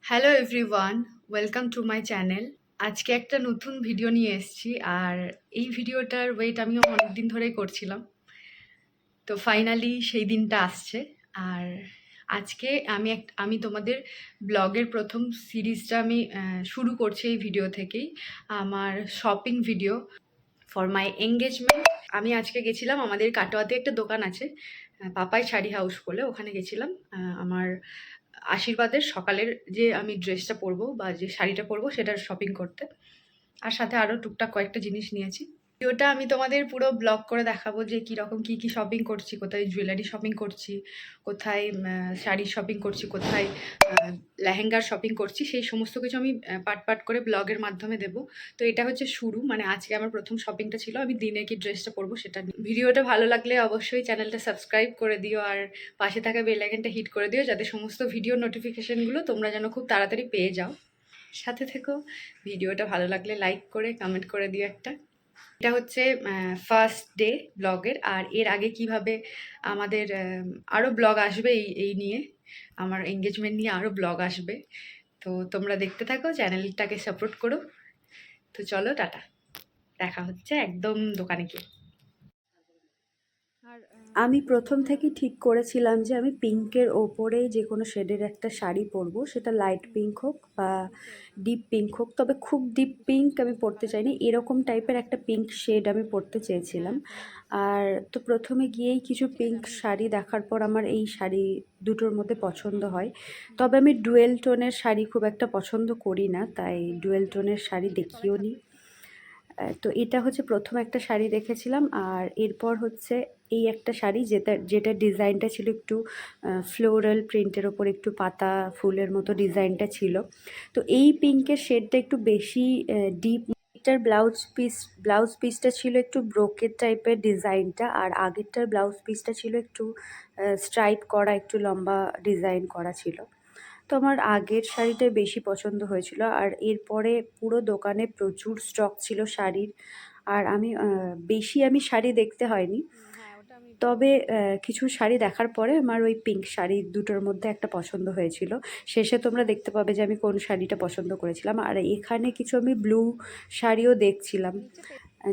Hello everyone, welcome to my channel. আজকে একটা নতুন ভিডিও নিয়ে এসেছি, আর এই ভিডিওটার ওয়েট আমিও অনেকদিন ধরেই করছিলাম। তো ফাইনালি সেই দিনটা আসছে। আর আজকে আমি তোমাদের ব্লগের প্রথম সিরিজটা আমি শুরু করছি এই ভিডিও থেকেই। আমার shopping video for my engagement. আমি আজকে গেছিলাম, আমাদের কাটোয়াতে একটা দোকান আছে, পাপাই শাড়ি হাউস বলে, ওখানে গেছিলাম আমার আশীর্বাদের সকালের যে আমি ড্রেসটা পরবো বা যে শাড়িটা পরবো সেটার শপিং করতে। আর সাথে আরও টুকটাক কয়েকটা জিনিস নিয়েছি। ভিডিওটা আমি তোমাদের পুরো ব্লগ করে দেখাবো যে কীরকম কী কী শপিং করছি, কোথায় জুয়েলারি শপিং করছি, কোথায় শাড়ির শপিং করছি, কোথায় লেহেঙ্গার শপিং করছি, সেই সমস্ত কিছু আমি পার্ট পার্ট করে ব্লগের মাধ্যমে দেবো। তো এটা হচ্ছে শুরু, মানে আজকে আমার প্রথম শপিংটা ছিল। আমি দিনে কি ড্রেসটা পরবো সেটা নিয়ে। ভিডিওটা ভালো লাগলে অবশ্যই চ্যানেলটা সাবস্ক্রাইব করে দিও, আর পাশে থাকা বেল আইকনটা হিট করে দিও, যাতে সমস্ত ভিডিও নোটিফিকেশানগুলো তোমরা যেন খুব তাড়াতাড়ি পেয়ে যাও। সাথে থেকো। ভিডিওটা ভালো লাগলে লাইক করে কমেন্ট করে দিও একটা। এটা হচ্ছে ফার্স্ট ডে ব্লগের। আর এর আগে কিভাবে আমাদের আরও ব্লগ আসবে এই নিয়ে, আমার এঙ্গেজমেন্ট নিয়ে আরও ব্লগ আসবে। তো তোমরা দেখতে থাকো, চ্যানেলটাকে সাপোর্ট করো। তো চলো, টাটা, দেখা হচ্ছে একদম দোকানে গিয়ে। আমি প্রথম থেকেই ঠিক করেছিলাম যে আমি পিঙ্কের ওপরেই যে কোনো শেডের একটা শাড়ি পরবো, সেটা লাইট পিঙ্ক হোক বা ডিপ পিঙ্ক হোক। তবে খুব ডিপ পিঙ্ক আমি পরতে চাইনি, এরকম টাইপের একটা পিঙ্ক শেড আমি পরতে চেয়েছিলাম। আর তো প্রথমে গিয়েই কিছু পিঙ্ক শাড়ি দেখার পর আমার এই শাড়ি দুটোর মধ্যে পছন্দ হয়। তবে আমি ডুয়েল টোনের শাড়ি খুব একটা পছন্দ করি না, তাই ডুয়েল টোনের শাড়ি দেখিও নি। তো এটা হচ্ছে প্রথম একটা শাড়ি দেখেছিলাম। আর এরপর হচ্ছে এই একটা শাড়ি, যেটা ডিজাইনটা ছিল একটু ফ্লোরাল প্রিন্টের ওপর, একটু পাতা ফুলের মতো ডিজাইনটা ছিল। তো এই পিঙ্কের শেডটা একটু বেশি ডিপ। এটার ব্লাউজ পিসটা ছিল একটু ব্রোকেট টাইপের ডিজাইনটা, আর আগেরটার ব্লাউজ পিসটা ছিল একটু স্ট্রাইপ করা, একটু লম্বা ডিজাইন করা ছিল। তো আমার আগের শাড়িটাই বেশি পছন্দ হয়েছিল। আর এরপরে পুরো দোকানে প্রচুর স্টক ছিল শাড়ির। আর আমি শাড়ি দেখতে হয়নি, তবে কিছু শাড়ি দেখার পরে আমার ওই পিঙ্ক শাড়ি দুটোর মধ্যে একটা পছন্দ হয়েছিল। শেষে তোমরা দেখতে পাবে যে আমি কোন শাড়িটা পছন্দ করেছিলাম। আর এখানে কিছু আমি ব্লু শাড়িও দেখছিলাম,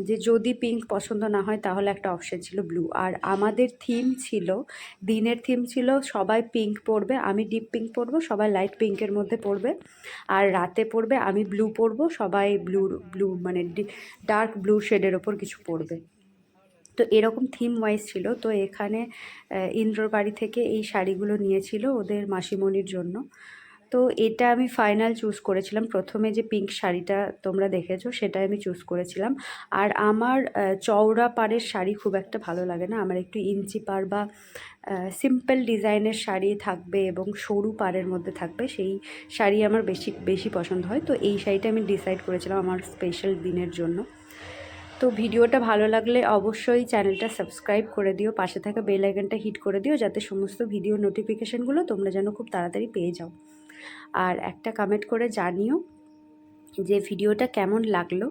যে যদি পিঙ্ক পছন্দ না হয় তাহলে একটা অপশন ছিল ব্লু। আর আমাদের দিনের থিম ছিল সবাই পিঙ্ক পরবে, আমি ডিপ পিঙ্ক পরবো, সবাই লাইট পিঙ্কের মধ্যে পরবে। আর রাতে পরবে আমি ব্লু পরবো, সবাই ব্লু মানে ডার্ক ব্লু শেডের ওপর কিছু পরবে। তো এরকম থিম ওয়াইজ ছিল। তো এখানে ইন্দ্রর বাড়ি থেকে এই শাড়িগুলো নিয়েছিল ওদের মাসিমণির জন্য। তো এটা আমি ফাইনাল চুজ করেছিলাম। প্রথমে যে পিঙ্ক শাড়িটা তোমরা দেখেছো সেটাই আমি চুজ করেছিলাম। আর আমার চওড়া পাড়ের শাড়ি খুব একটা ভালো লাগে না, আমার একটু ইঞ্চি পাড় বা সিম্পল ডিজাইনের শাড়ি থাকবে এবং সরু পাড়ের মধ্যে থাকবে, সেই শাড়ি আমার বেশি বেশি পছন্দ হয়। তো এই শাড়িটা আমি ডিসাইড করেছিলাম আমার স্পেশাল দিনের জন্য। তো ভিডিওটা ভালো লাগলে অবশ্যই চ্যানেলটা সাবস্ক্রাইব করে দিও, পাশে থাকা বেল আইকনটা হিট করে দিও, যাতে সমস্ত ভিডিও নোটিফিকেশানগুলো তোমরা যেন খুব তাড়াতাড়ি পেয়ে যাও। আর একটা কমেন্ট করে জানিও যে ভিডিওটা কেমন লাগলো।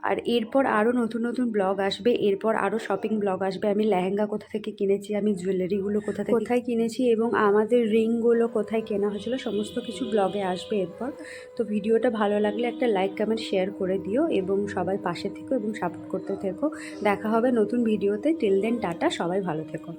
আর এরপর আরও নতুন নতুন ব্লগ আসবে, এরপর আরও শপিং ব্লগ আসবে। আমি লেহেঙ্গা কোথা থেকে কিনেছি, আমি জুয়েলারিগুলো কোথায় কিনেছি এবং আমাদের রিংগুলো কোথায় কেনা হয়েছিল, সমস্ত কিছু ব্লগে আসবে এরপর। তো ভিডিওটা ভালো লাগলে একটা লাইক কমেন্ট শেয়ার করে দিও এবং সবাই পাশে থেকো এবং সাপোর্ট করতে থেকো। দেখা হবে নতুন ভিডিওতে। টিল দেন টাটা, সবাই ভালো থেকো।